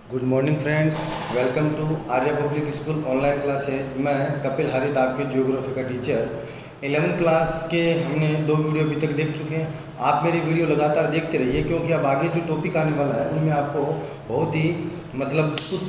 Good morning friends, welcome to Arya public school online classes. मैं कपिल हरित, आपके ज्योग्राफी का टीचर। 11th क्लास के हमने 2 वीडियो अभी तक देख चुके हैं। आप मेरी वीडियो लगातार देखते रहिए, क्योंकि अब आगे जो टॉपिक आने वाला है उनमें आपको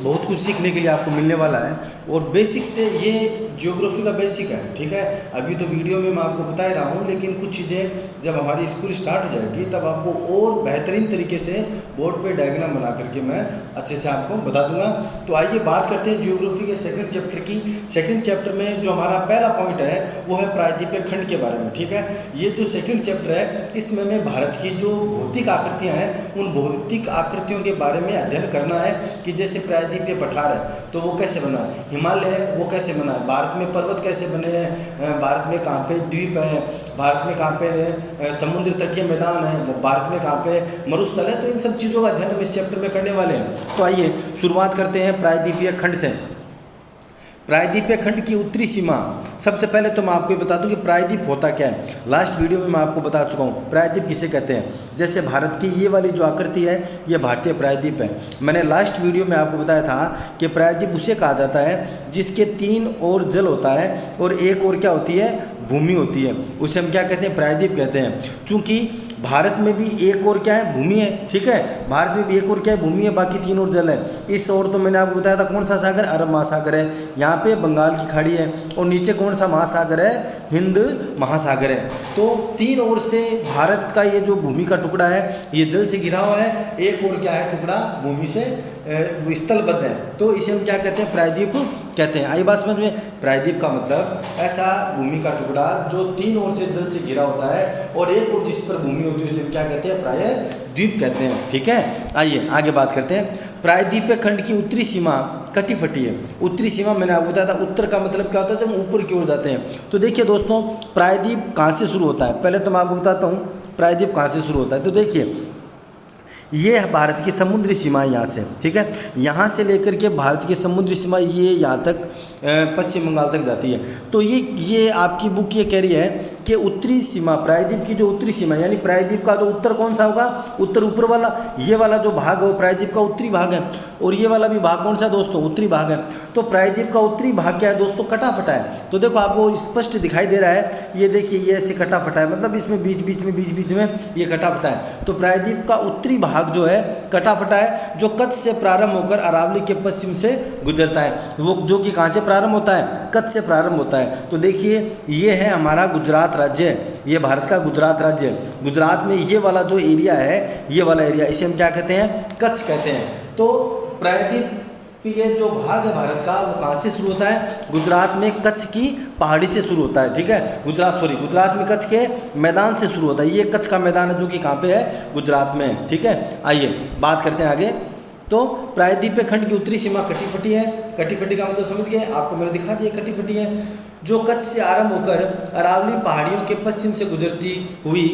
बहुत कुछ सीखने के लिए आपको मिलने वाला है। और बेसिक से ये ज्योग्राफी का बेसिक है, ठीक है। अभी तो वीडियो में मैं आपको बता ही रहा हूँ, लेकिन कुछ चीज़ें जब हमारी स्कूल स्टार्ट हो जाएगी तब आपको और बेहतरीन तरीके से बोर्ड पे डायग्राम बना करके मैं अच्छे से आपको बता दूंगा। तो आइए बात करते हैं ज्योग्राफी के सेकंड चैप्टर की। सेकंड चैप्टर में जो हमारा पहला पॉइंट है वो है प्रायद्वीपीय खंड के बारे में, ठीक है। ये जो सेकंड चैप्टर है इसमें मैं भारत की जो भौतिक आकृतियाँ हैं उन भौतिक आकृतियों के बारे में अध्ययन करना है कि जैसे प्रायद्वीपीय पठार है तो वो कैसे बना है, हिमालय है वो कैसे बना है, भारत में पर्वत कैसे बने हैं, भारत में कहाँ पे द्वीप हैं, भारत में कहाँ पे समुद्र तटीय मैदान है, भारत में कहाँ पे मरुस्थल है। तो इन सब चीज़ों का अध्ययन हम इस चैप्टर में करने वाले हैं। तो आइए शुरुआत करते हैं प्रायद्वीपीय खंड से। प्रायद्वीपीय खंड की उत्तरी सीमा, सबसे पहले तो मैं आपको ये बता दूं कि प्रायद्वीप होता क्या है। लास्ट वीडियो में मैं आपको बता चुका हूँ प्रायद्वीप किसे कहते हैं। जैसे भारत की ये वाली जो आकृति है ये भारतीय प्रायद्वीप है। मैंने लास्ट वीडियो में आपको बताया था कि प्रायद्वीप उसे कहा जाता है जिसके 3 ओर जल होता है और एक ओर क्या होती है, भूमि होती है। उसे हम क्या कहते हैं, प्रायद्वीप कहते हैं। चूँकि भारत में भी एक और क्या है, भूमि है, ठीक है। भारत में भी एक और क्या है, भूमि है, बाकी 3 और जल है। इस ओर तो मैंने आपको बताया था कौन सा सागर, अरब महासागर है। यहाँ पे बंगाल की खाड़ी है और नीचे कौन सा महासागर है, हिंद महासागर है। तो 3 ओर से भारत का ये जो भूमि का टुकड़ा है ये जल से घिरा हुआ है, एक और क्या है, टुकड़ा भूमि से स्थलबद्ध है। तो इसे हम क्या कहते हैं, प्रायद्वीप कहते हैं। आई बात समझ में। प्रायद्वीप का मतलब ऐसा भूमि का टुकड़ा जो 3 ओर से जल से घिरा होता है और एक ओर जिस पर भूमि होती है उसे क्या कहते हैं, प्रायद्वीप कहते हैं, ठीक है। आइए आगे बात करते हैं। प्रायद्वीपीय खंड की उत्तरी सीमा कटिफटी है। उत्तरी सीमा मैंने आपको बताया था, उत्तर का मतलब क्या होता है, जब ऊपर की ओर जाते हैं। तो देखिए दोस्तों, प्रायद्वीप कहाँ से शुरू होता है, पहले तो मैं आपको बताता हूँ प्रायद्वीप कहाँ से शुरू होता है। तो देखिए ये है भारत की समुद्री सीमा यहाँ से, ठीक है। यहाँ से लेकर के भारत की समुद्री सीमा ये यहाँ तक पश्चिम बंगाल तक जाती है। तो ये आपकी बुक ये कह रही है कि उत्तरी सीमा, प्रायद्वीप की जो उत्तरी सीमा, यानी प्रायद्वीप का जो उत्तर कौन सा होगा, उत्तर ऊपर वाला, ये वाला जो भाग है वो प्रायद्वीप का उत्तरी भाग है। और ये वाला भी भाग कौन सा दोस्तों, उत्तरी भाग है। तो प्रायद्वीप का उत्तरी भाग क्या है दोस्तों, कटा फटा है। तो देखो आपको स्पष्ट दिखाई दे रहा है, ये देखिए ये ऐसे कटा फटा है, मतलब इसमें बीच बीच में ये कटा फटा है। तो प्रायद्वीप का उत्तरी भाग जो है कटा फटा है, जो कच्छ से प्रारंभ होकर अरावली के पश्चिम से गुजरता है। वो जो कि कहाँ से प्रारंभ होता है, कच्छ से प्रारंभ होता है। तो देखिए ये है हमारा गुजरात राज्य, ये भारत का गुजरात राज्य। गुजरात में ये वाला जो एरिया है, ये वाला एरिया, इसे हम क्या कहते हैं, कच्छ कहते हैं। तो प्रायद्वीप ये जो भाग है भारत का वो कहाँ से शुरू होता है, गुजरात में कच्छ की पहाड़ी से शुरू होता है, ठीक है। गुजरात में कच्छ के मैदान से शुरू होता है। ये कच्छ का मैदान है जो कि कहाँ पे है, गुजरात में, ठीक है। आइए बात करते हैं आगे। तो प्रायद्वीपीय खंड की उत्तरी सीमा कटिफटी है। कटिफटी का मतलब समझ गए, आपको मैंने दिखा दिया। कटिफटी है जो कच्छ से आरंभ होकर अरावली पहाड़ियों के पश्चिम से गुजरती हुई,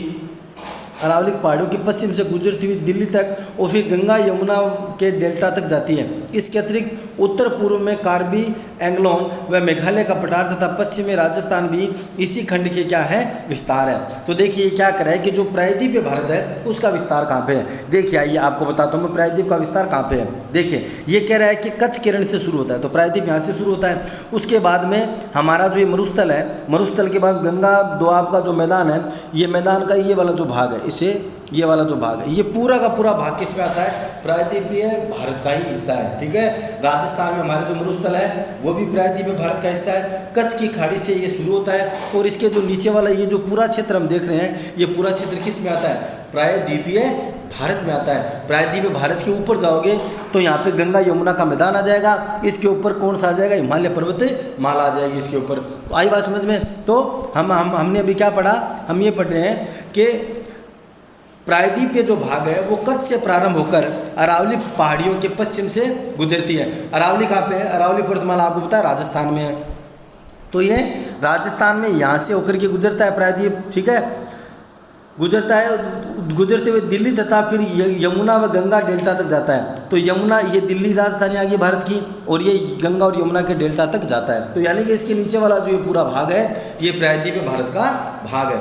अरावली पहाड़ियों के पश्चिम से गुजरती हुई दिल्ली तक और फिर गंगा यमुना के डेल्टा तक जाती है। इसके अतिरिक्त उत्तर पूर्व में कार्बी एंग्लोन व मेघालय का पठार तथा पश्चिम में राजस्थान भी इसी खंड के क्या है, विस्तार है। तो देखिए क्या कर रहा है कि जो प्रायद्वीपीय भारत है उसका विस्तार कहाँ पे है। देखिए आइए आपको बताता हूँ मैं प्रायद्वीप का विस्तार कहाँ पे है। देखिए ये कह रहा है कि कच्छ किरण से शुरू होता है, तो प्रायद्वीप यहाँ से शुरू होता है। उसके बाद में हमारा जो ये मरुस्थल है, मरुस्थल के बाद गंगा दोआब का जो मैदान है, ये मैदान का ये वाला जो भाग है, इसे ये वाला जो भाग है, ये पूरा का पूरा भाग किस में आता है, प्रायद्वीपीय भारत का ही हिस्सा है, ठीक है। राजस्थान में हमारे जो मरुस्थल है वो भी प्रायद्वीपीय भारत का हिस्सा है। कच्छ की खाड़ी से ये शुरू होता है और इसके जो नीचे वाला ये जो पूरा क्षेत्र हम देख रहे हैं, ये पूरा क्षेत्र किस में आता है, प्रायद्वीपीय भारत में आता है। प्रायद्वीपीय भारत के ऊपर जाओगे तो यहाँ पे गंगा यमुना का मैदान आ जाएगा, इसके ऊपर कौन सा आ जाएगा, हिमालय पर्वत माला आ जाएगी इसके ऊपर। तो आई बात समझ में। तो हमने अभी क्या पढ़ा, हम ये पढ़ रहे हैं कि प्रायद्वीपीय जो भाग है वो कच्छ से प्रारंभ होकर अरावली पहाड़ियों के पश्चिम से गुजरती है। अरावली कहाँ पे है, अरावली पर्वतमाला आपको पता है राजस्थान में है। तो ये राजस्थान में यहाँ से होकर के गुजरता है प्रायद्वीप, ठीक है। गुजरता है, गुजरते हुए दिल्ली तथा फिर यमुना व गंगा डेल्टा तक जाता है। तो यमुना, ये दिल्ली राजधानी आ गई भारत की, और ये गंगा और यमुना के डेल्टा तक जाता है। तो यानी कि इसके नीचे वाला जो ये पूरा भाग है ये प्रायद्वीपीय भारत का भाग है।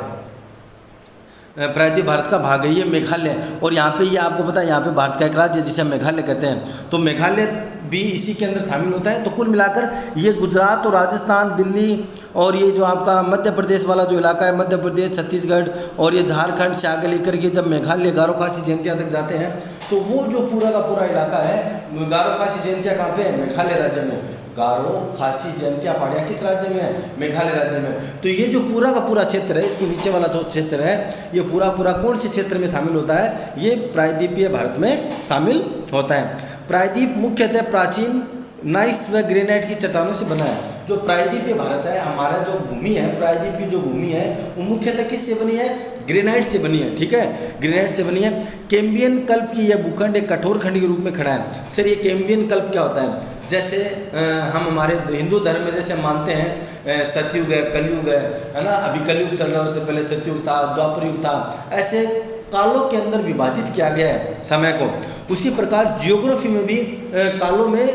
प्रायद्वीप भारत का भाग है, ये मेघालय। और यहाँ पे ये आपको पता है यहाँ पे भारत का एक राज्य जिसे मेघालय कहते हैं, तो मेघालय भी इसी के अंदर शामिल होता है। तो कुल मिलाकर ये गुजरात और राजस्थान, दिल्ली और ये जो आपका मध्य प्रदेश वाला जो इलाका है, मध्य प्रदेश, छत्तीसगढ़ और ये झारखंड से आगे लेकर के जब मेघालय गारो खासी जयंतिया तक जाते हैं, तो वो जो पूरा का पूरा इलाका है, गारो खासी जयंतिया कहाँ पे है? मेघालय राज्य में। गारो खासी जयंतिया पहाड़ियाँ किस राज्य में है? मेघालय राज्य में। तो ये जो पूरा का पूरा क्षेत्र है, इसके नीचे वाला जो क्षेत्र है, ये पूरा पूरा कौन से क्षेत्र में शामिल होता है? ये प्रायद्वीपीय भारत में शामिल होता है। प्रायद्वीप मुख्यतः प्राचीन नाइस व ग्रेनाइट की चट्टानों से बना है। जो प्रायद्वीपीय भारत है, हमारा जो भूमि है, प्रायद्वीप की जो भूमि है, वो मुख्यतः किससे बनी है? ग्रेनाइट से बनी है। ठीक है, ग्रेनाइट से बनी है। कैम्बियन कल्प की यह भूखंड एक कठोर खंड के रूप में खड़ा है। सर ये कैम्बियन कल्प क्या होता है? जैसे हम हमारे हिंदू धर्म में जैसे मानते हैं सतयुग है, कलयुग है ना, अभी कलयुग चल रहा है, उससे पहले सतयुग था, द्वापर युग था, ऐसे कालों के अंदर विभाजित किया गया है समय को। उसी प्रकार जियोग्राफी में भी कालों में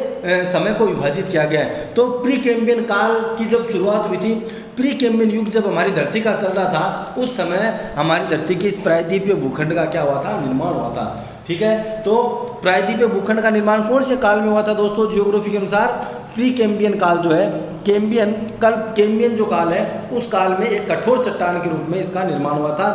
समय को विभाजित किया गया है। तो प्री कैम्बियन काल की जब शुरुआत हुई थी, प्री कैम्बियन युग जब हमारी धरती का चल रहा था, उस समय हमारी धरती के इस प्रायद्वीपीय भूखंड का क्या हुआ था? निर्माण हुआ था। ठीक है, तो प्रायद्वीपीय भूखंड का निर्माण कौन से काल में हुआ था दोस्तों? जियोग्राफी के अनुसार प्री कैम्बियन काल जो है, कैम्बियन कल्प, कैम्बियन जो काल है, उस काल में एक कठोर चट्टान के रूप में इसका निर्माण हुआ था।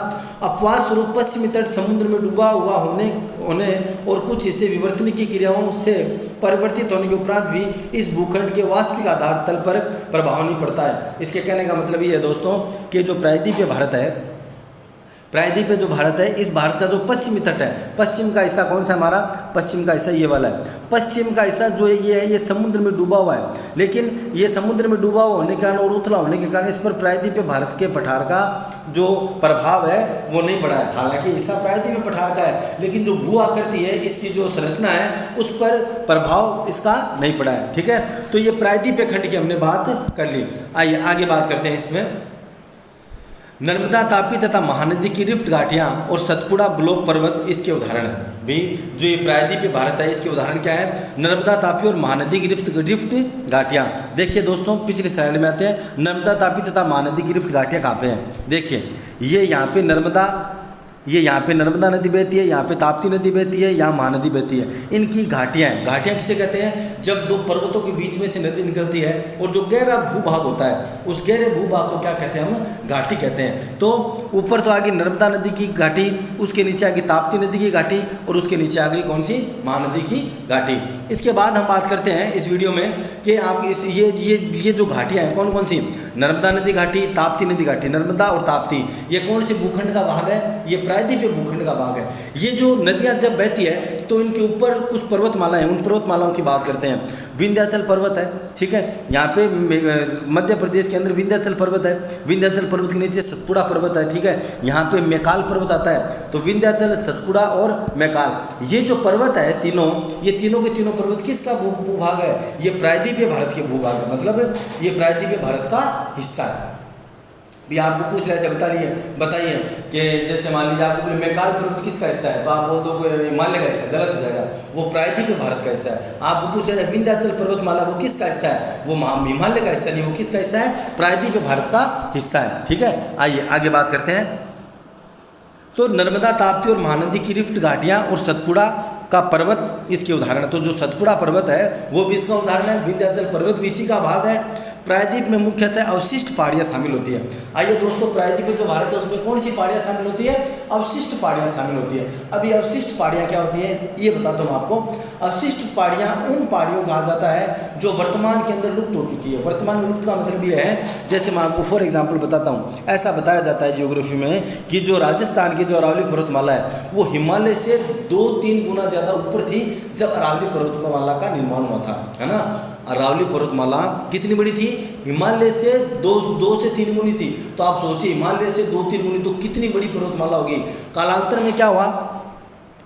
अपवाद स्वरूप पश्चिमी तट समुद्र में डूबा हुआ होने और कुछ इसे विवर्तन की क्रियाओं से परिवर्तित होने के उपरांत भी इस भूखंड के वास्तविक आधार तल पर प्रभाव नहीं पड़ता है। इसके कहने का मतलब ये है दोस्तों कि जो प्रायद्वीपीय भारत है, प्रायद्वीपीय जो भारत है, इस भारत का जो पश्चिमी तट है, पश्चिम का हिस्सा कौन सा हमारा? पश्चिम का हिस्सा ये वाला है। पश्चिम का हिस्सा जो है ये समुद्र में डूबा हुआ है, लेकिन ये समुद्र में डूबा हुआ होने के कारण और उथला होने के कारण इस पर प्रायद्वीपीय भारत के पठार का जो प्रभाव है वो नहीं पड़ा है। हालांकि हिस्सा प्रायद्वीपीय पठार का है, लेकिन जो भू आकृति है, इसकी जो संरचना है, उस पर प्रभाव इसका नहीं पड़ा है। ठीक है, तो ये प्रायद्वीपीय खंड की हमने बात कर ली। आइए आगे बात करते हैं। इसमें नर्मदा, तापी तथा महानदी की रिफ्ट घाटियाँ और सतपुड़ा ब्लॉक पर्वत इसके उदाहरण हैं। भी जो ये प्रायद्वीपीय भारत है, इसके उदाहरण क्या है? नर्मदा, तापी और महानदी की रिफ्ट घाटियाँ। देखिए दोस्तों, पिछले स्लाइड में आते हैं। नर्मदा, तापी तथा महानदी की रिफ्ट घाटियाँ कहाँ पे हैं? देखिए ये यहाँ पे नर्मदा, ये यहाँ पे नर्मदा नदी बहती है, यहाँ पे ताप्ती नदी बहती है, यहाँ महानदी बहती है। इनकी घाटियाँ हैं। घाटियाँ किसे कहते हैं? जब दो पर्वतों के बीच में से नदी निकलती है और जो गहरा भूभाग होता है, उस गहरे भूभाग को क्या कहते हैं? हम घाटी कहते हैं। तो ऊपर तो आ गई नर्मदा नदी की घाटी, उसके नीचे आ गई ताप्ती नदी की घाटी और उसके नीचे आ गई कौन सी? महानदी की घाटी। इसके बाद हम बात करते हैं इस वीडियो में कि आप ये जो घाटियाँ हैं कौन कौन सी? नर्मदा नदी घाटी, ताप्ती नदी घाटी। नर्मदा और ताप्ती ये कौन से भूखंड का भाग है? ये प्रायद्वीपीय भूखंड का भाग है। ये जो नदियाँ जब बहती है तो इनके ऊपर कुछ पर्वतमाला हैं, उन पर्वतमालाओं की बात करते हैं। विंध्याचल पर्वत है, ठीक है, यहाँ पे मध्य प्रदेश के अंदर विंध्याचल पर्वत है। विंध्याचल पर्वत के नीचे सतपुड़ा पर्वत है, ठीक है। यहाँ पे मैकाल पर्वत आता है। तो विंध्याचल, सतपुड़ा और मैकाल, ये जो पर्वत है तीनों, ये तीनों के तीनों पर्वत किसका भूभाग है? ये प्रायद्वीपीय भारत के भूभाग है, मतलब ये प्रायद्वीपीय भारत का हिस्सा है। भी आपको पूछ लिया, बताइए कि जैसे मान लीजिए आपको बोले मैकाल पर्वत किसका हिस्सा है, तो आप बोल दो हिमालय का हिस्सा, गलत हो जाएगा, वो प्रायद्वीपीय भारत का हिस्सा है। आपको पूछ लिया विंध्याचल पर्वतमाला वो किसका हिस्सा है, वो हिमालय का हिस्सा नहीं, वो किसका हिस्सा है? प्रायद्वीपीय भारत का हिस्सा है, ठीक है। आइए आगे बात करते हैं। तो नर्मदा, ताप्ती और महानदी की रिफ्ट घाटियाँ और सतपुड़ा का पर्वत इसके उदाहरण है। तो जो सतपुड़ा पर्वत है वो भी इसका उदाहरण है, विंध्याचल पर्वत भी इसी का भाग है। प्रायद्वीप में मुख्यतः अवशिष्ट पहाड़ियाँ शामिल होती है। आइए दोस्तों, प्रायद्वीप जो भारत है उसमें कौन सी पहाड़ियाँ शामिल होती है? अवशिष्ट पहाड़ियाँ शामिल होती है। अभी अवशिष्ट पहाड़ियाँ क्या होती है ये बताता हूँ आपको। अवशिष्ट पहाड़ियाँ उन पहाड़ियों को कहा जाता है जो वर्तमान के अंदर लुप्त हो चुकी है। वर्तमान में लुप्त का मतलब ये है, जैसे मैं आपको फॉर एग्जाम्पल बताता हूँ, ऐसा बताया जाता है जियोग्राफी में कि जो राजस्थान की जो अरावली पर्वतमाला है वो हिमालय से 2-3 गुना ज़्यादा ऊपर थी जब अरावली पर्वतमाला का निर्माण हुआ था, है ना। अरावली पर्वतमाला कितनी बड़ी थी? हिमालय से 2 से 3 गुनी थी। तो आप सोचिए हिमालय से 2-3 गुनी तो कितनी बड़ी पर्वतमाला होगी। कालांतर में क्या हुआ,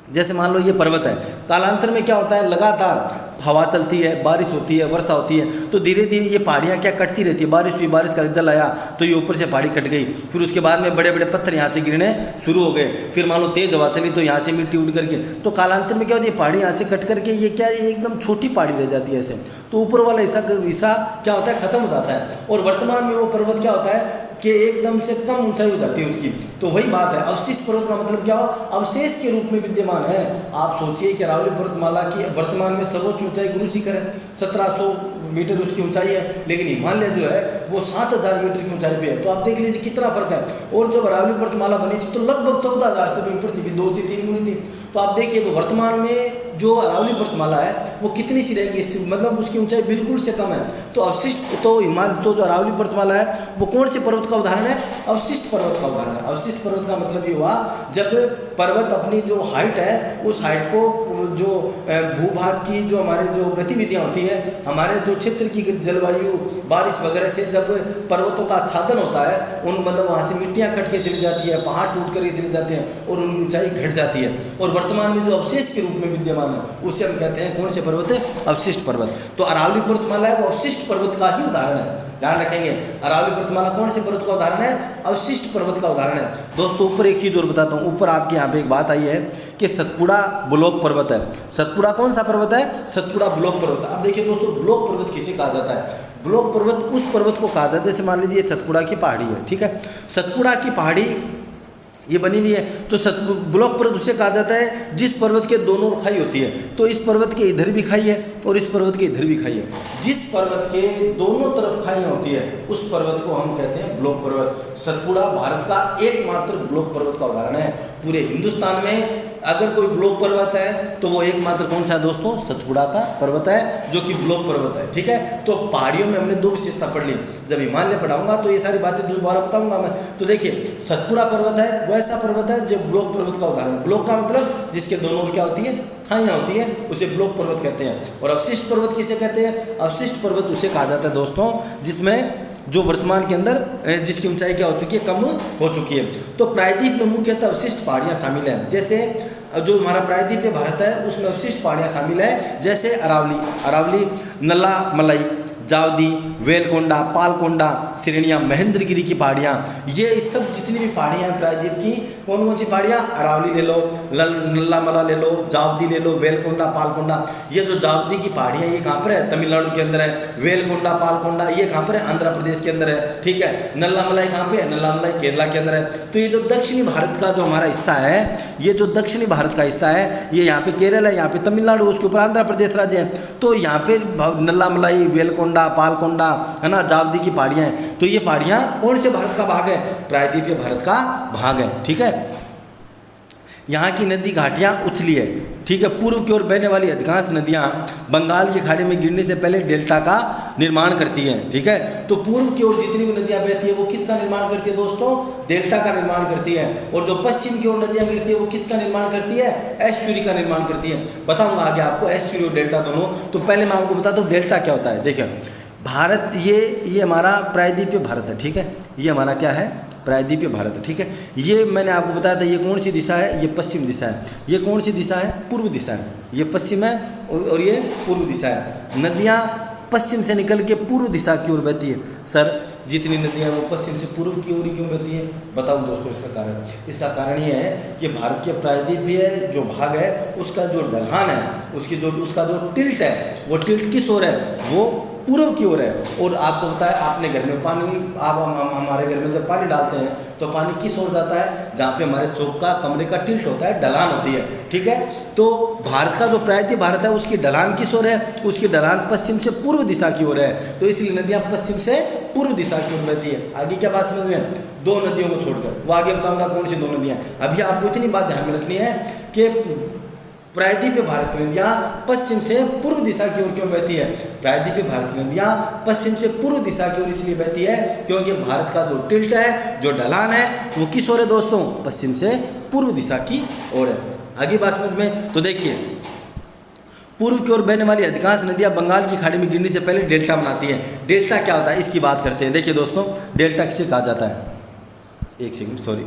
जैसे मान लो ये पर्वत है, कालांतर में क्या होता है, लगातार हवा चलती है, बारिश होती है, वर्षा होती है, तो धीरे धीरे ये पहाड़ियाँ क्या कटती रहती है। बारिश हुई, बारिश का जल आया तो ये ऊपर से पहाड़ी कट गई, फिर उसके बाद में बड़े बड़े पत्थर यहाँ से गिरने शुरू हो गए, फिर मान लो तेज हवा चली तो यहाँ से मिट्टी उड़ करके, तो कालांतर में क्या होती है, पहाड़ी यहाँ से कट करके ये क्या है, एकदम छोटी पहाड़ी रह जाती है ऐसे, तो ऊपर वाला हिस्सा क्या होता है, खत्म हो जाता है। और वर्तमान में वो पर्वत क्या होता है, कि एकदम से कम ऊंचाई हो जाती है उसकी। तो वही बात है, अवशिष्ट पर्वत का मतलब क्या हो, अवशेष के रूप में विद्यमान है। आप सोचिए कि अरावली पर्वतमाला की वर्तमान में सर्वोच्च ऊंचाई गुरु शिखर है, 1700 मीटर उसकी ऊंचाई है, लेकिन हिमालय जो है वो 7000 मीटर की ऊंचाई पे है। तो आप देख लीजिए कितना फर्क है। और जब अरावली पर्वतमाला बनी थी तो लगभग 14,000 से भी ऊपर थी, 2 से 3 गुनी थी। तो आप देखिए तो वर्तमान में जो अरावली पर्वतमाला है वो कितनी सी रहेगी, इससे मतलब उसकी ऊंचाई बिल्कुल से कम है। तो अवशिष्ट तो हिमालय तो जो अरावली पर्वतमाला है वो कौन से पर्वत का उदाहरण है, अवशिष्ट पर्वत का उदाहरण है। अवशिष्ट पर्वत का मतलब ये हुआ जब पर्वत अपनी जो हाइट है उस हाइट को जो भूभाग की जो हमारे जो गतिविधियाँ होती है, हमारे जो क्षेत्र की जलवायु बारिश वगैरह से जब पर्वतों का आच्छादन होता है, उन मतलब वहाँ से मिट्टियाँ कट के चली जाती है, पहाड़ टूट कर चली जाते हैं और उनकी ऊंचाई घट जाती है। और वर्तमान में जो अवशेष के रूप में विद्यमान है उसे हम कहते हैं कौन से पर्वत है, अवशिष्ट पर्वत। तो अरावली पर्वतमाला है वो अवशिष्ट पर्वत का ही उदाहरण है, ध्यान रखेंगे। अरावली पर्वतमाला कौन से पर्वत का उदाहरण है, अवशिष्ट पर्वत का उदाहरण है। दोस्तों ऊपर एक चीज़ और बताता हूँ, ऊपर आपके यहाँ पे एक बात आई है कि सतपुड़ा ब्लॉक पर्वत है। सतपुड़ा कौन सा पर्वत है, सतपुड़ा ब्लॉक पर्वत। अब देखिए दोस्तों ब्लॉक पर्वत किसे कहा जाता है, ब्लॉक पर्वत उस पर्वत को कहा जाता है, जैसे मान लीजिए सतपुड़ा की पहाड़ी है, ठीक है, सतपुड़ा की पहाड़ी ये बनी हुई है, तो ब्लॉक पर्वत उसे कहा जाता है जिस पर्वत के दोनों ओर खाई होती है। तो इस पर्वत के इधर भी खाई है और इस पर्वत के इधर भी खाई है, जिस पर्वत के दोनों तरफ खाइयाँ होती है उस पर्वत को हम कहते हैं ब्लॉक पर्वत। सतपुड़ा भारत का एकमात्र ब्लॉक पर्वत का उदाहरण है। पूरे हिंदुस्तान में अगर कोई ब्लॉक पर्वत है तो वो एकमात्र कौन सा है दोस्तों, सतपुड़ा का पर्वत है, जो कि ब्लॉक पर्वत है, ठीक है। तो पहाड़ियों में हमने 2 विशेषता पढ़ ली, जब हिमालय पढ़ाऊंगा तो ये सारी बातें दोबारा बताऊंगा मैं। तो देखिए सतपुड़ा पर्वत है वो ऐसा पर्वत है जो ब्लॉक पर्वत का उदाहरण है। ब्लॉक का मतलब जिसके दोनों ओर क्या होती है, खाइयाँ होती है, उसे ब्लॉक पर्वत कहते हैं। और अवशिष्ट पर्वत किसे कहते हैं, अवशिष्ट पर्वत उसे कहा जाता है दोस्तों जिसमें जो वर्तमान के अंदर जिसकी ऊंचाई क्या हो चुकी है, कम हो चुकी है। तो प्रायद्वीप में मुख्यतः अवशिष्ट पहाड़ियाँ शामिल हैं, जैसे जो हमारा प्रायद्वीपीय भारत है उसमें अवशिष्ट पहाड़ियाँ शामिल है, जैसे अरावली, नल्ला मलाई, जावदी, वेलकोंडा, पालकोंडा श्रेणियाँ, महेंद्रगिरी की पहाड़ियाँ, ये सब जितनी भी पहाड़ियाँ हैं प्रायद्वीप की, कौन कौन सी पहाड़ियाँ, अरावली ले लो, नल्ला मला ले लो, जावदी ले लो, वेलकोंडा, पालकोंडा। ये जो जावदी की पहाड़ियाँ ये कहाँ पर है, तमिलनाडु के अंदर है। वेलकोंडा, पालकोंडा ये कहाँ पर है, आंध्र प्रदेश के अंदर है, ठीक है। नल्ला मलाई कहाँ पे है, नल्ला मलाई केरला के अंदर है। तो ये जो दक्षिणी भारत का जो हमारा हिस्सा है, ये जो दक्षिणी भारत का हिस्सा है, ये यहाँ पे केरल है, यहाँ पे तमिलनाडु, उसके ऊपर आंध्र प्रदेश राज्य है। तो यहाँ पे नल्ला मलाई, वेलकोंडा, पालकोंडा है ना, जावदी की पहाड़ियाँ हैं। तो ये पहाड़ियाँ कौन से भारत का भाग है, प्रायद्वीपीय भारत का भाग है, ठीक है। यहाँ की नदी घाटियाँ उथली है, ठीक है। पूर्व की ओर बहने वाली अधिकांश नदियाँ बंगाल की खाड़ी में गिरने से पहले डेल्टा का निर्माण करती हैं, ठीक है। तो पूर्व की ओर जितनी भी नदियाँ बहती है वो किसका निर्माण करती है दोस्तों, डेल्टा का निर्माण करती है। और जो पश्चिम की ओर नदियाँ गिरती है वो किसका निर्माण करती है, एस्चुरी का निर्माण करती है। बताऊंगा आगे आपको एस्चुरी और डेल्टा दोनों। तो पहले मैं आपको बताता हूँ डेल्टा क्या होता है। देखिए भारत ये हमारा प्रायद्वीपीय भारत है, ठीक है, ये हमारा क्या है, प्रायद्वीपीय भारत है, ठीक है। ये मैंने आपको बताया था, ये कौन सी दिशा है, ये पश्चिम दिशा है। ये कौन सी दिशा है, पूर्व दिशा है। ये पश्चिम है और ये पूर्व दिशा है। नदियाँ पश्चिम से निकल के पूर्व दिशा की ओर बहती है। सर जितनी नदियाँ वो पश्चिम से पूर्व की ओर क्यों बहती है, बताऊँ दोस्तों इसका कारण। इसका कारण ये है कि भारत के प्रायद्वीपीय जो भाग है उसका जो ढलान है, उसका जो टिल्ट है, वो टिल्ट किस ओर है, वो पूर्व की ओर है। और आपको पता है आपने घर में पानी, आप हमारे घर में जब पानी डालते हैं तो पानी किस ओर जाता है, जहाँ पे हमारे चौक का कमरे का टिल्ट होता है, ढलान होती है, ठीक है। तो भारत का जो प्रायद्वीपीय भारत है उसकी ढलान किस ओर है, उसकी ढलान पश्चिम से पूर्व दिशा की ओर है। तो इसलिए नदियाँ पश्चिम से पूर्व दिशा की ओर बहती है। आगे क्या बात समझ में, 2 नदियों को छोड़कर, वो आगे बताऊँगा कौन सी 2 नदियाँ। अभी आपको इतनी बात ध्यान में रखनी है कि प्रायद्वीपीय भारत की नदियाँ पश्चिम से पूर्व दिशा की ओर क्यों बहती है। प्रायद्वीपीय भारत की नदियाँ पश्चिम से पूर्व दिशा की ओर इसलिए बहती है क्योंकि भारत का जो टिल्ट है, जो ढलान है, वो किस ओर है दोस्तों, पश्चिम से पूर्व दिशा की ओर है। आगे बात समझ में। तो देखिए पूर्व की ओर बहने वाली अधिकांश नदियाँ बंगाल की खाड़ी में गिरने से पहले डेल्टा बनाती है। डेल्टा क्या होता है इसकी बात करते हैं। देखिए दोस्तों डेल्टा किसे कहा जाता है, एक सेकंड सॉरी,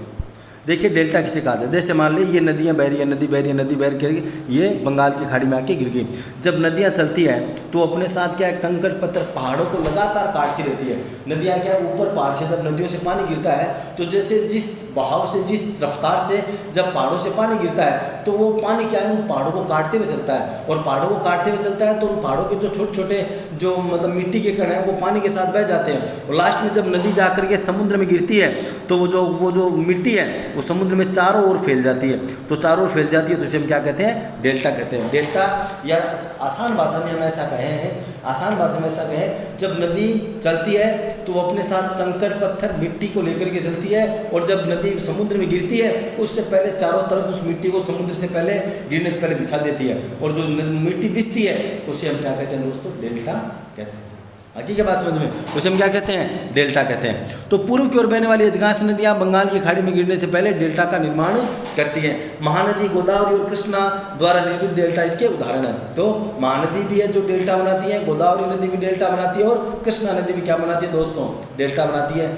देखिए डेल्टा किसे कहा जाए, जैसे मान ली ये नदियाँ बह रही है, नदी बह रही है, नदी बह रही, ये बंगाल की खाड़ी में आके गिर गई। जब नदियाँ चलती हैं तो अपने साथ क्या है, कंकड़ पत्थर पहाड़ों को लगातार काटती रहती है। नदियाँ क्या है, ऊपर पहाड़ से जब नदियों से पानी गिरता है तो जैसे जिस बहाव से, जिस रफ्तार से जब पहाड़ों से पानी गिरता है तो वो पानी क्या है, उन पहाड़ों को काटते हुए चलता है, और पहाड़ों को काटते हुए चलता है तो उन पहाड़ों के जो छोटे छोटे जो मतलब मिट्टी के कण हैं वो पानी के साथ बह जाते हैं, और लास्ट में जब नदी जाकर के समुद्र में गिरती है तो वो जो मिट्टी है वो समुद्र में चारों ओर फैल जाती है। तो चारों ओर फैल जाती है तो इसे हम क्या कहते हैं, डेल्टा कहते हैं। डेल्टा, या आसान भाषा में हम ऐसा कहें, आसान भाषा में ऐसा कहें, जब नदी चलती है तो वो अपने साथ कंकड़ पत्थर मिट्टी को लेकर के चलती है, और जब नदी समुद्र में गिरती है उससे पहले चारों तरफ उस मिट्टी को समुद्र से पहले गिरने से पहले बिछा देती है, और जो मिट्टी बिछती है उसे हम क्या कहते हैं दोस्तों, डेल्टा कहते हैं। आगे के बात समझ में, उसे हम क्या कहते हैं, डेल्टा कहते हैं। तो पूर्व की ओर बहने वाली अधिकांश नदियां बंगाल की खाड़ी में गिरने से पहले डेल्टा का निर्माण करती हैं। महानदी गोदावरी और कृष्णा द्वारा निर्मित डेल्टा इसके उदाहरण है। तो महानदी भी है जो डेल्टा बनाती है, गोदावरी नदी भी डेल्टा बनाती है, और कृष्णा नदी भी क्या बनाती है दोस्तों, डेल्टा बनाती है।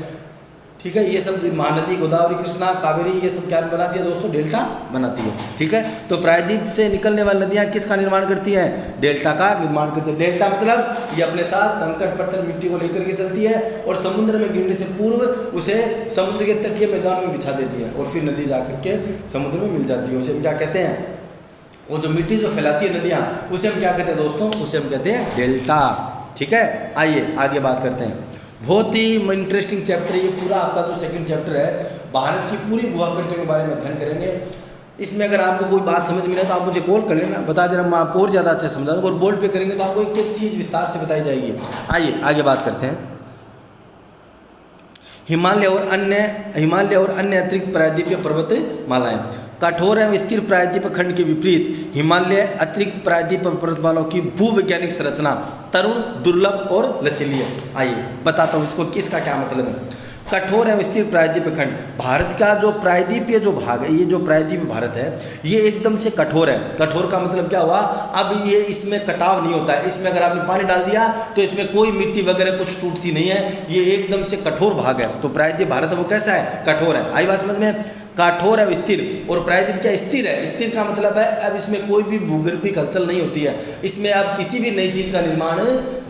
ठीक है, ये सब महानदी, गोदावरी, कृष्णा, कावेरी, ये सब क्या बनाती है दोस्तों, डेल्टा बनाती है। ठीक है, तो प्रायद्वीप से निकलने वाली नदियाँ किसका निर्माण करती हैं, डेल्टा का निर्माण करती है। डेल्टा मतलब ये अपने साथ कंकड़ पत्थर मिट्टी को लेकर के चलती है, और समुद्र में गिरने से पूर्व उसे समुद्र के तटीय मैदान में बिछा देती है, और फिर नदी जाकर के समुद्र में मिल जाती है। उसे हम क्या कहते हैं, वो जो मिट्टी जो फैलाती है नदियाँ, उसे हम क्या कहते हैं दोस्तों, उसे हम कहते हैं डेल्टा। ठीक है, आइए आगे बात करते हैं। बहुत ही इंटरेस्टिंग चैप्टर है ये पूरा, आपका जो सेकंड चैप्टर है, भारत की पूरी भूआकृतियों के बारे में अध्ययन करेंगे। इसमें अगर आपको कोई बात समझ में आए तो आप मुझे कॉल कर लेना, बता देना, मैं आपको और ज़्यादा अच्छे समझा दूँगा, और बोर्ड पे करेंगे तो आपको एक एक चीज़ विस्तार से बताई जाएगी। आइए आगे बात करते हैं। हिमालय और अन्य अतिरिक्त प्रायद्वीपीय पर्वत मालाएँ। कठोर एवं स्थिर प्रायद्वीप खंड के विपरीत हिमालय अतिरिक्त प्रायद्वीप पर्वतमालाओं की भूवैज्ञानिक संरचना तरुण, दुर्लभ और लचीली है। आइए बताता हूँ इसको, इसका क्या मतलब है। कठोर एवं स्थिर प्रायद्वीप खंड, भारत का जो प्रायद्वीपीय जो भाग है, ये जो प्रायद्वीप भारत है, ये एकदम से कठोर है। कठोर का मतलब क्या हुआ, अब ये इसमें कटाव नहीं होता है, इसमें अगर आपने पानी डाल दिया तो इसमें कोई मिट्टी वगैरह कुछ टूटती नहीं है, ये एकदम से कठोर भाग है। तो प्रायद्वीप भारत वो कैसा है, कठोर है। आई बात समझ में, कठोर है स्थिर, और प्रायद्वीप क्या स्थिर है। स्थिर का मतलब है अब इसमें कोई भी भूगर्भिक हलचल नहीं होती है, इसमें अब किसी भी नई चीज़ का निर्माण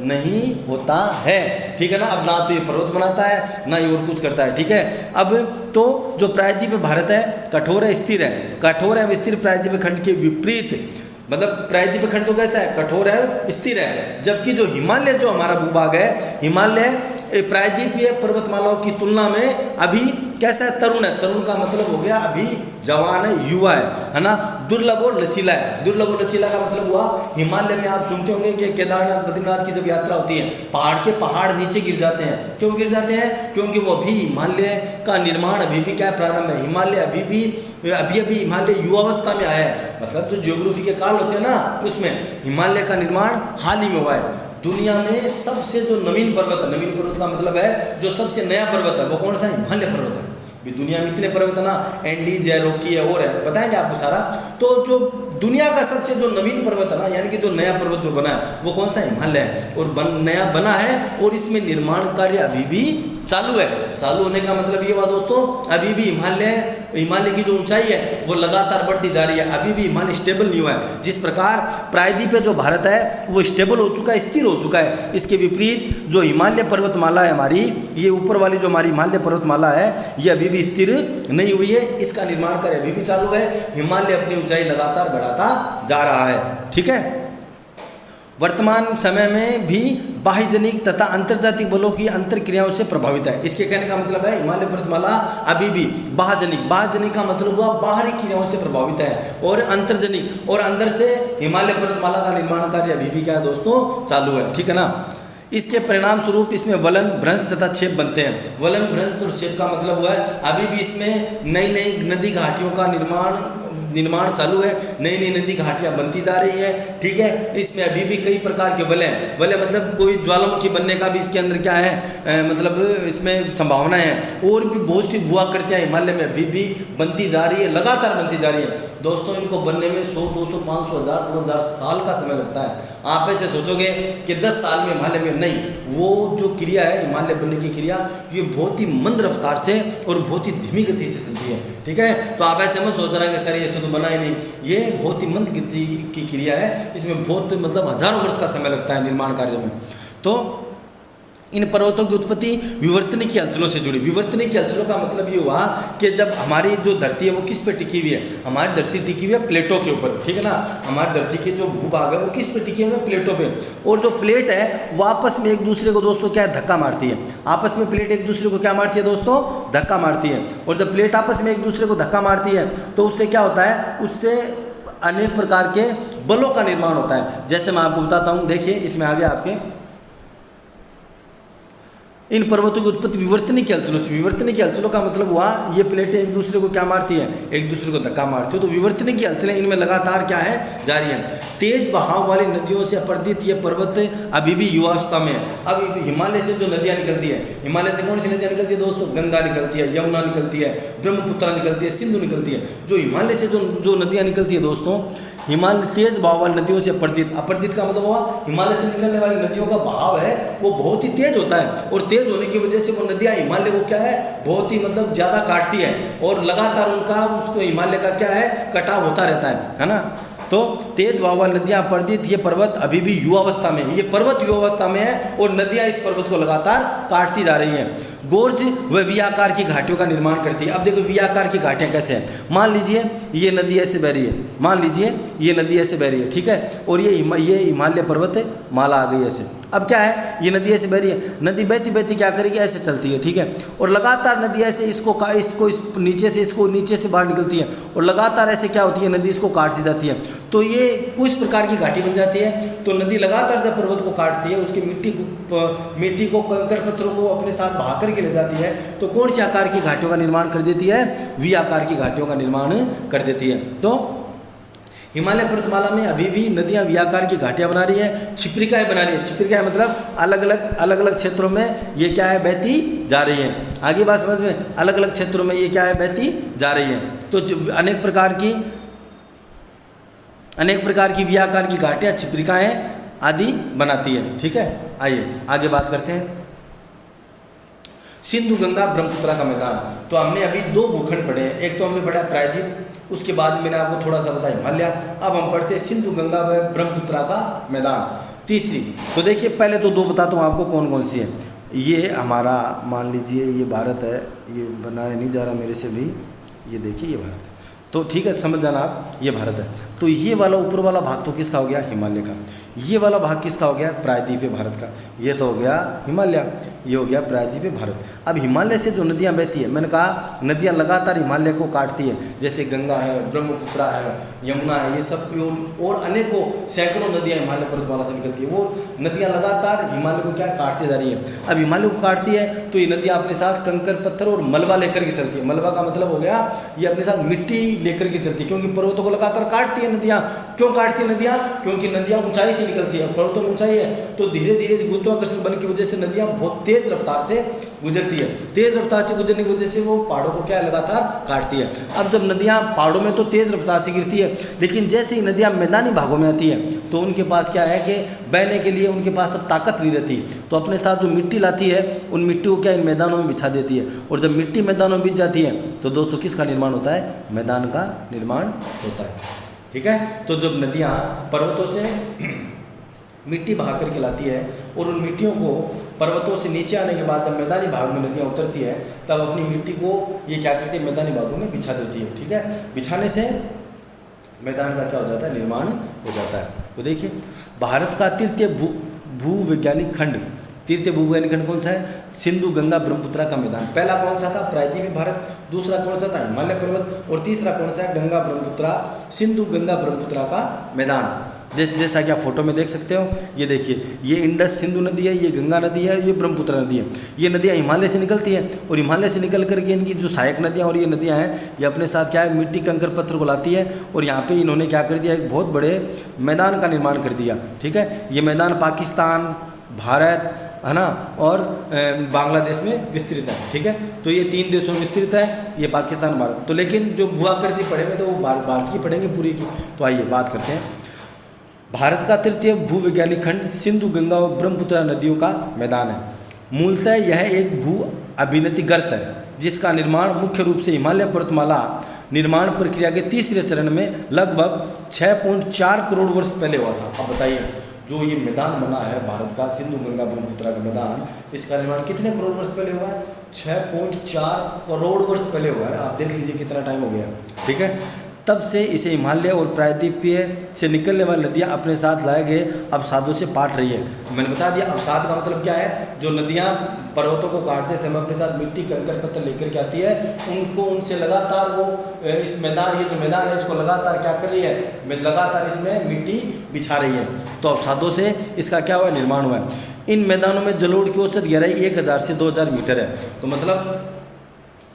नहीं होता है। ठीक है ना, अब ना तो ये पर्वत बनाता है ना ये और कुछ करता है। ठीक है, अब तो जो प्रायद्वीप भारत है कठोर है, स्थिर है। कठोर है स्थिर प्रायद्वीप खंड के विपरीत, मतलब प्रायद्वीप खंड तो कैसा है, कठोर है, स्थिर है, जबकि जो हिमालय जो हमारा भूभाग है, हिमालय प्रायद्वीपीय पर्वतमालाओं की तुलना में अभी कैसा है, तरुण है। तरुण का मतलब हो गया अभी जवान है, युवा है ना। दुर्लभ और लचीला है। दुर्लभ और लचीला का मतलब हुआ, हिमालय में आप सुनते होंगे कि केदारनाथ, बद्रीनाथ की जब यात्रा होती है, पहाड़ के पहाड़ नीचे गिर जाते हैं। क्यों गिर जाते हैं, क्योंकि वो अभी हिमालय का निर्माण अभी भी क्या प्रारंभ है, हिमालय अभी हिमालय युवावस्था में आया है। मतलब जो ज्योग्राफी के काल होते हैं ना, उसमें हिमालय का निर्माण हाल ही में हुआ है। दुनिया में सबसे जो नवीन पर्वत है, नवीन पर्वत का मतलब है जो सबसे नया पर्वत है, वो कौन सा, हिमालय पर्वत है। भी दुनिया में इतने पर्वत है ना, एंडीज है, रॉकी है, और है, बताएंगे आपको सारा। तो जो दुनिया का सबसे जो नवीन पर्वत है ना, यानी कि जो नया पर्वत जो बना है वो कौन सा, हिमालय है। और नया बना है, और इसमें निर्माण कार्य अभी भी चालू है। चालू होने का मतलब ये हुआ दोस्तों, अभी भी हिमालय की जो ऊंचाई है वो लगातार बढ़ती जा रही है, अभी भी हिमालय स्टेबल नहीं हुआ है। जिस प्रकार प्रायद्वीप जो भारत है वो स्टेबल हो चुका है, स्थिर हो चुका है, इसके विपरीत जो हिमालय पर्वतमाला है हमारी, ये ऊपर वाली जो हमारी हिमालय पर्वतमाला है, ये अभी भी स्थिर नहीं हुई है, इसका निर्माण कार्य अभी भी चालू है। हिमालय अपनी ऊंचाई लगातार बढ़ाता जा रहा है। ठीक है, वर्तमान समय में भी बाह्यजनिक तथा अंतर्जातीय बलों की अंतर क्रियाओं से प्रभावित है। इसके कहने का मतलब है हिमालय पर्वतमाला अभी भी बाह्यजनिक का मतलब हुआ बाहरी क्रियाओं से प्रभावित है, और अंतर्जनिक और अंदर से हिमालय पर्वतमाला का निर्माण कार्य अभी भी क्या है दोस्तों, चालू है। ठीक है ना, इसके परिणाम स्वरूप इसमें वलन, भ्रंश तथा छेप बनते हैं। वलन, भ्रंश और छेप का मतलब हुआ है अभी भी इसमें नई नई नदी घाटियों का निर्माण निर्माण चालू है, नई नई नदी घाटियाँ बनती जा रही है, ठीक है। इसमें अभी भी कई प्रकार के वलय मतलब कोई ज्वालामुखी बनने का भी इसके अंदर क्या है मतलब इसमें संभावना है। और भी बहुत सी हुआ करतियाँ हिमालय में अभी भी बनती जा रही है, लगातार बनती जा रही है। दोस्तों इनको बनने में 100, 200, 500, 1000, 2000 साल का समय लगता है। आप ऐसे सोचोगे कि 10 साल में हिमालय में, नहीं, वो जो क्रिया है हिमालय बनने की क्रिया, ये बहुत ही मंद रफ्तार से और बहुत ही धीमी गति से चलती है, ठीक है। तो आप ऐसे मत सोच रहे कि सर ये तो बना ही नहीं, ये बहुत ही मंद गति की क्रिया है, इसमें बहुत मतलब हजारों वर्ष का समय लगता है निर्माण कार्य में। तो इन पर्वतों की उत्पत्ति विवर्तनिक हलचलों से जुड़ी। विवर्तनिक हलचलों का मतलब ये हुआ कि जब हमारी जो धरती है वो किस पे टिकी हुई है, हमारी धरती टिकी हुई है प्लेटों के ऊपर, ठीक है ना। हमारी धरती के जो भूभाग है वो किस पे टिके हुए हैं, प्लेटों पे। और जो प्लेट है वो आपस में एक दूसरे को दोस्तों क्या है, धक्का मारती है। आपस में प्लेट एक दूसरे को क्या मारती है दोस्तों, धक्का मारती है। और जब प्लेट आपस में एक दूसरे को धक्का मारती है तो उससे क्या होता है, उससे अनेक प्रकार के बलों का निर्माण होता है। जैसे मैं आपको बताता हूँ, देखिए इसमें आगे आपके इन पर्वतों की उत्पत्ति विवर्तनिक हलचलों से। विवर्तनिक हलचलों का मतलब हुआ ये प्लेटें एक दूसरे को क्या मारती हैं, एक दूसरे को धक्का मारती है। तो विवर्तनिक की हलचलें इनमें लगातार क्या है, जारी है। तेज बहाव वाली नदियों से अपरदित ये पर्वत अभी भी युवावस्था में है। अब हिमालय से जो नदियाँ निकलती है, हिमालय से कौन सी नदियाँ निकलती है दोस्तों, गंगा निकलती है, यमुना निकलती है, ब्रह्मपुत्रा निकलती है, सिंधु निकलती है। जो हिमालय से जो नदियाँ निकलती है दोस्तों, हिमालय तेज बहाव वाली नदियों से अपरदित का मतलब हुआ हिमालय से निकलने वाली नदियों का बहाव है वो बहुत ही तेज होता है। और तेज होने की वजह से वो नदियाँ हिमालय को क्या है, बहुत ही मतलब ज़्यादा काटती है और लगातार उनका उसको हिमालय का क्या है, कटाव होता रहता है ना। तो तेज बहाव वाली नदियाँ अपरदित, ये पर्वत अभी भी युवावस्था में है। ये पर्वत युवावस्था में है और नदियाँ इस पर्वत को लगातार काटती जा रही हैं। गोर्ज व वी आकार की घाटियों का निर्माण करती है। अब देखो वी आकार की घाटियाँ कैसे हैं। मान लीजिए ये नदी ऐसे बह रही है, मान लीजिए ये नदी ऐसे बह रही है, ठीक है। और ये हिमालय पर्वत है, माला आ गई ऐसे। अब क्या है, ये नदी ऐसे बह रही है, नदी बहती बहती क्या करेगी, ऐसे चलती है, ठीक है। और लगातार नदी ऐसे इसको नीचे से बाहर निकलती है और लगातार ऐसे क्या होती है, नदी इसको काटती जाती है। तो ये कुछ प्रकार की घाटी बन जाती है। तो नदी लगातार जब पर्वत को काटती है, उसकी मिट्टी को कंकड़ पत्थरों को अपने साथ बहा करके ले जाती है, तो कौन सी आकार की घाटियों का निर्माण कर देती है, वी आकार की घाटियों का निर्माण कर देती है। तो हिमालय पर्वतमाला में अभी भी नदियाँ वी आकार की घाटियाँ बना रही है, छिप्रिकाएँ बना रही है। छिप्रिकाएँ मतलब अलग अलग क्षेत्रों में ये क्या है, बहती जा रही है। आगे बात समझ में, अलग अलग क्षेत्रों में ये क्या है, बहती जा रही है। तो अनेक प्रकार की वी आकार की घाटियाँ, छिप्रिकाएँ आदि बनाती है, ठीक है। आइए आगे बात करते हैं। सिंधु गंगा ब्रह्मपुत्रा का मैदान। तो हमने अभी 2 भूखंड पढ़े हैं, एक तो हमने पढ़ा प्रायद्वीप, उसके बाद मैंने आपको थोड़ा सा बताया हिमालय। अब हम पढ़ते हैं सिंधु गंगा व ब्रह्मपुत्रा का मैदान, तीसरी। तो देखिए पहले तो 2 बताता हूँ आपको कौन कौन सी है। ये हमारा मान लीजिए ये भारत है, ये बनाया नहीं जा रहा मेरे से भी, ये देखिए ये भारत है। तो ठीक है, समझ जाना आप, ये भारत है। तो ये वाला ऊपर वाला भाग तो किसका हो गया, हिमालय का। ये वाला भाग किसका हो गया, प्रायद्वीपीय भारत का। ये तो हो गया हिमालय, ये हो गया प्रायद्वीपीय भारत। अब हिमालय से जो नदियाँ बहती है, मैंने कहा नदियाँ लगातार हिमालय को काटती है, जैसे गंगा है, ब्रह्मपुत्रा है, यमुना है, ये सब और अनेकों सैकड़ों नदियाँ हिमालय पर्वतमाला से निकलती है। वो नदियाँ लगातार हिमालय को क्या काटती जा रही है। अब हिमालय को काटती है तो ये नदियाँ अपने साथ कंकर पत्थर और मलबा लेकर के चलती है। मलबा का मतलब हो गया ये अपने साथ मिट्टी लेकर के चलती है, क्योंकि पर्वतों को लगातार काटती है नदियाँ। क्यों काटती है नदियाँ, क्योंकि नदियाँ ऊंचाई से निकलती है, पर्वतों में ऊंचाई है, तो धीरे धीरे गुरुत्वाकर्षण बल की वजह से नदियाँ बहुत तेज रफ्तार से गुजरती है। तेज रफ्तार से गुजरने की वजह से वो पहाड़ों को क्या लगातार काटती है। अब जब नदियाँ पहाड़ों में तो तेज रफ्तार से गिरती है, लेकिन जैसे ही नदियाँ मैदानी भागों में आती है तो उनके पास क्या है कि बहने के लिए उनके पास अब ताकत नहीं रहती, तो अपने साथ जो मिट्टी लाती है उन मिट्टी को क्या इन मैदानों में बिछा देती है। और जब मिट्टी मैदानों में बिछ जाती है तो दोस्तों किसका निर्माण होता है, मैदान का निर्माण होता है, ठीक है। तो जब नदियाँ पर्वतों से मिट्टी बहा करके लाती है और उन मिट्टियों को पर्वतों से नीचे आने के बाद जब मैदानी भाग में नदियाँ उतरती है तब अपनी मिट्टी को ये क्या करती है, मैदानी भागों में बिछा देती है, ठीक है। बिछाने से मैदान का क्या हो जाता है, निर्माण हो जाता है। तो देखिए भारत का तृतीय भूवैज्ञानिक खंड, तृतीय भूवैज्ञानिक खंड कौन सा है, सिंधु गंगा ब्रह्मपुत्रा का मैदान। पहला कौन सा था, प्रायद्वीपीय भारत। दूसरा कौन सा था, हिमालय पर्वत। और तीसरा कौन सा है, गंगा ब्रह्मपुत्रा, सिंधु गंगा ब्रह्मपुत्रा का मैदान। जैसा कि आप फोटो में देख सकते हो, ये देखिए, ये इंडस सिंधु नदी है, ये गंगा नदी है, ये ब्रह्मपुत्र नदी है। ये नदियाँ हिमालय से निकलती हैं और हिमालय से निकल करके इनकी जो सहायक नदियाँ और ये नदियाँ हैं, ये अपने साथ क्या है, मिट्टी कंकड़ पत्थर को लाती है और यहाँ पे इन्होंने क्या कर दिया, एक बहुत बड़े मैदान का निर्माण कर दिया। ठीक है, ये मैदान पाकिस्तान, भारत, है ना, और बांग्लादेश में विस्तृत है। ठीक है, तो ये 3 देशों में विस्तृत है, ये पाकिस्तान, भारत। तो लेकिन जो भूआकृति पढ़ेंगे तो वो भारत की पढ़ेंगे पूरी की। तो आइए बात करते हैं। भारत का तृतीय भूवैज्ञानिक खंड सिंधु, गंगा और ब्रह्मपुत्र नदियों का मैदान है। मूलतः यह एक भू अभिनति गर्त है जिसका निर्माण मुख्य रूप से हिमालय पर्वतमाला निर्माण प्रक्रिया के तीसरे चरण में लगभग 6.4 करोड़ वर्ष पहले हुआ था। अब बताइए, जो ये मैदान बना है भारत का, सिंधु गंगा ब्रह्मपुत्र का मैदान, इसका निर्माण कितने करोड़ वर्ष पहले हुआ है? 6.4 करोड़ वर्ष पहले हुआ है। आप देख लीजिए कितना टाइम हो गया। ठीक है, तब से इसे हिमालय और प्रायद्वीपीय से निकलने वाली नदियाँ अपने साथ लाए गए अवसादों से पाट रही है। मैंने बता दिया अवसाद का मतलब क्या है, जो नदियाँ पर्वतों को काटते समय अपने साथ मिट्टी कंकड़ पत्थर लेकर के आती है, उनको उनसे लगातार वो इस मैदान, ये जो मैदान है इसको लगातार क्या कर रही है, लगातार इसमें मिट्टी बिछा रही है। तो अवसादों से इसका क्या हुआ, निर्माण हुआ है। इन मैदानों में जलोढ़ की औसत गहराई 1000 से 2000 मीटर है। तो मतलब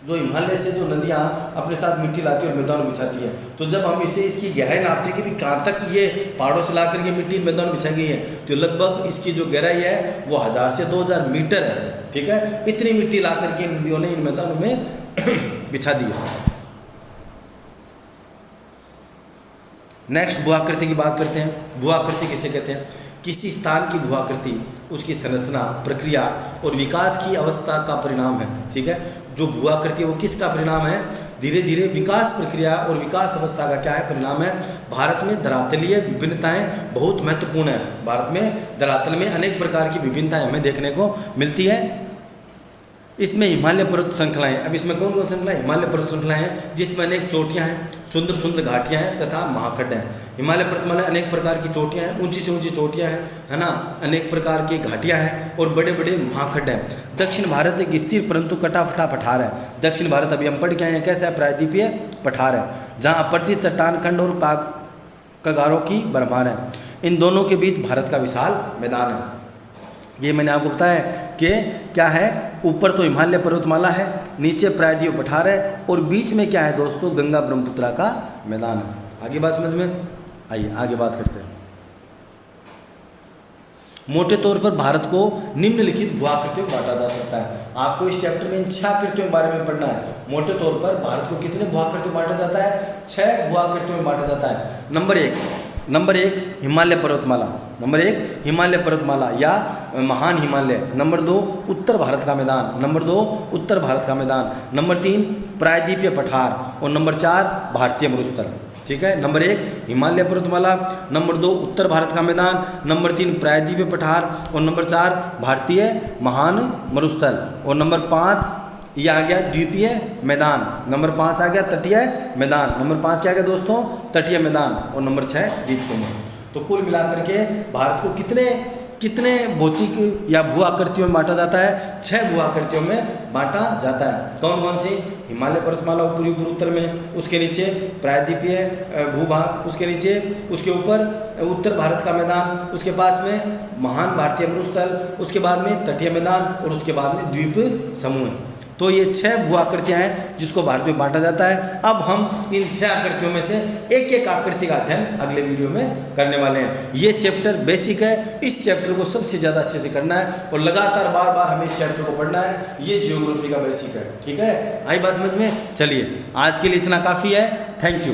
जो हिमालय से जो नदियाँ अपने साथ मिट्टी लाती है और मैदान बिछाती है, तो जब हम इसे इसकी गहराई नापते हैं कि भी कहाँ तक ये पहाड़ों से ला करके मिट्टी मैदान बिछा गई है, तो लगभग इसकी जो गहराई है वो 1000 से 2000 मीटर है। ठीक है, इतनी मिट्टी ला करके नदियों ने इन मैदानों में बिछा दी है। नेक्स्ट भूआकृति की बात करते हैं। भूआकृति किसे कहते हैं? किसी स्थान की भूआकृति उसकी संरचना, प्रक्रिया और विकास की अवस्था का परिणाम है। ठीक है, जो भूआकृति है वो किसका परिणाम है? धीरे धीरे विकास प्रक्रिया और विकास अवस्था का क्या है, परिणाम है। भारत में धरातलीय विभिन्नताएं बहुत महत्वपूर्ण है। भारत में धरातल में अनेक प्रकार की विभिन्नताएं हमें देखने को मिलती है। इसमें हिमालय पर्वत श्रृंखलाएं, अब इसमें कौन कौन श्रृंखला है? हिमालय पर्वत श्रृंखलाएं हैं जिसमें अनेक चोटियां हैं, सुंदर सुंदर घाटियां हैं तथा महाखंड हैं। हिमालय पर्वतमाला अनेक प्रकार की चोटियां हैं, ऊंची से ऊंची चोटियां हैं, है ना, अनेक प्रकार की घाटियां हैं और बड़े बड़े महाखंड हैं। दक्षिण भारत एक स्थिर परंतु कटा-फटा पठार है। दक्षिण भारत अभी हम पढ़ के आए हैं, कैसा है? प्रायद्वीपीय पठार है, जहाँ अपर्दित चट्टान खंड और कगारों की भरमार है। इन दोनों के बीच भारत का विशाल मैदान है। ये मैंने आपको बताया कि क्या है, ऊपर तो हिमालय पर्वतमाला है, नीचे प्रायद्वीपीय पठार है और बीच में क्या है दोस्तों? गंगा ब्रह्मपुत्र का मैदान है। आगे बात समझ में? आइए आगे बात करते हैं। मोटे तौर पर भारत को निम्नलिखित भूआकृतियों में बांटा जा सकता है। आपको इस चैप्टर में इन 6 आकृतियों के बारे में पढ़ना है। मोटे तौर पर भारत को कितने भूआकृतियों में बांटा जाता है? 6 भूआकृतियों में बांटा जाता है। नंबर एक हिमालय पर्वतमाला। नंबर 1 हिमालय पर्वतमाला या महान हिमालय। नंबर 2 उत्तर भारत का मैदान। नंबर 2 उत्तर भारत का मैदान। नंबर 3 प्रायद्वीपीय पठार और नंबर 4 भारतीय मरुस्थल। ठीक है, नंबर 1 हिमालय पर्वतमाला, नंबर 2 उत्तर भारत का मैदान, नंबर 3 प्रायद्वीपीय पठार और नंबर 4 भारतीय महान मरुस्थल और नंबर 5 ये आ गया द्वीपीय मैदान। नंबर 5 आ गया तटीय मैदान। नंबर 5 क्या आ गया दोस्तों? तटीय मैदान और नंबर 6 द्वीप समूह। तो कुल मिलाकर के भारत को कितने भौतिक या भू आकृतियों में बांटा जाता है? 6 भू आकृतियों में बांटा जाता है। कौन कौन सी? हिमालय पर्वतमाला ऊपरी उत्तर में, उसके नीचे प्रायद्वीपीय भूभाग, उसके नीचे उसके ऊपर उत्तर भारत का मैदान, उसके पास में महान भारतीय मरुस्थल, उसके बाद में तटीय मैदान और उसके बाद में द्वीप समूह। तो ये 6 भू आकृतियाँ हैं जिसको भारत में बांटा जाता है। अब हम इन 6 आकृतियों में से एक एक आकृति का अध्ययन अगले वीडियो में करने वाले हैं। ये चैप्टर बेसिक है, इस चैप्टर को सबसे ज़्यादा अच्छे से करना है और लगातार बार बार हमें इस चैप्टर को पढ़ना है। ये जियोग्राफी का बेसिक है। ठीक है, आई बात समझ में? चलिए आज के लिए इतना काफ़ी है। Thank you.